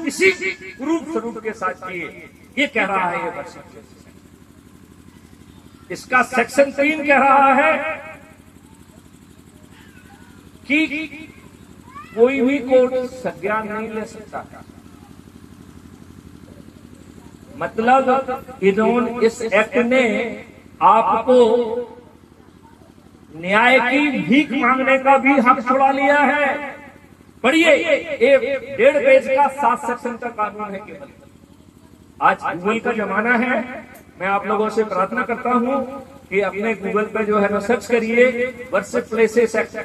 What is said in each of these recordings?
इसी रूप स्वरूप के साथ किए, ये कह रहा है ये वर्षन। इसका सेक्शन 3 कह रहा है कि कोई भी कोर्ट संज्ञान नहीं ले सकता। मतलब इस एक्ट ने आपको न्याय की भीख मांगने का भी हक छुड़ा लिया है। पढ़िए, 1.5 पेज का 7 सेक्शन का कानून है केवल। आज गूगल का जमाना है, मैं आप लोगों से प्रार्थना करता हूं कि अपने गूगल पे जो है ना सर्च करिए वर्शिप प्लेसेस एक्ट,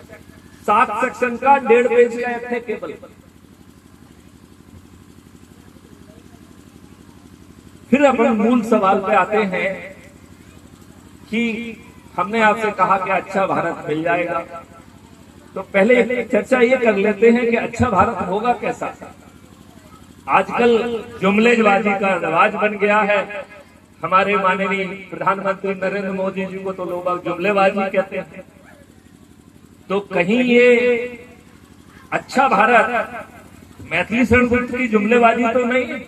7 सेक्शन का 1.5 पेज का एक्ट है केवल। फिर अपन मूल सवाल पे आते हैं कि हमने आपसे कहा कि अच्छा भारत मिल जाएगा, तो पहले चर्चा ये कर लेते हैं कि अच्छा भारत होगा कैसा। आजकल जुमलेबाजी का रिवाज बन गया है। हमारे माननीय प्रधानमंत्री नरेंद्र मोदी जी को तो लोग जुमलेबाजी कहते हैं। तो कहीं ये अच्छा भारत मैथिली शरण गुप्त की जुमलेबाजी तो नहीं?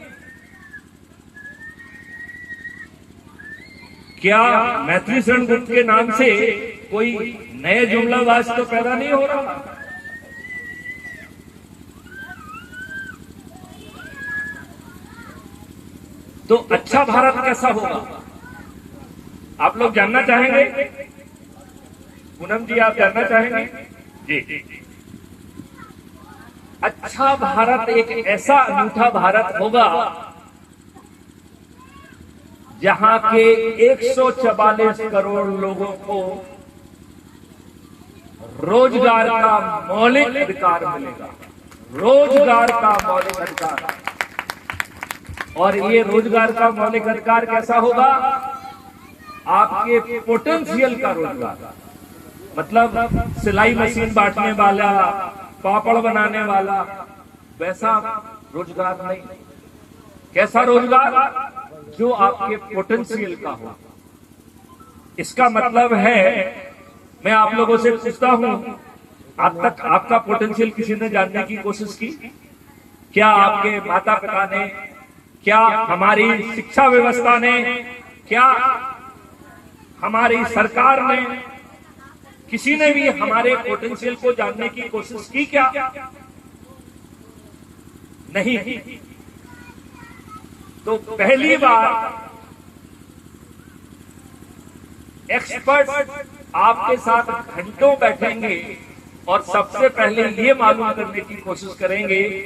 क्या मैथिली शरण गुप्त के नाम से कोई नए जुमलाबाज तो पैदा नहीं हो रहा? तो अच्छा भारत कैसा होगा आप लोग जानना चाहेंगे? पूनम जी, आप जानना चाहेंगे? जी। अच्छा भारत एक ऐसा अनूठा भारत होगा जहां के 144 करोड़ लोगों को रोजगार का मौलिक अधिकार मिलेगा। रोजगार का मौलिक अधिकार। और ये रोजगार का मौलिक अधिकार कैसा होगा? आपके पोटेंशियल का रोजगार। मतलब सिलाई मशीन बांटने वाला, पापड़ बनाने वाला, वैसा रोजगार नहीं। कैसा रोजगार? जो आपके पोटेंशियल का हो। इसका मतलब है, मैं आप लोगों से पूछता हूं, आज तक आपका पोटेंशियल किसी ने जानने की कोशिश की? क्या आपके माता पिता ने, क्या हमारी शिक्षा व्यवस्था ने, क्या हमारी सरकार ने, किसी ने भी हमारे पोटेंशियल को जानने की कोशिश की क्या? नहीं। तो पहली बार एक्सपर्ट आपके साथ घंटों बैठेंगे और सबसे पहले ये मालूम करने की कोशिश करेंगे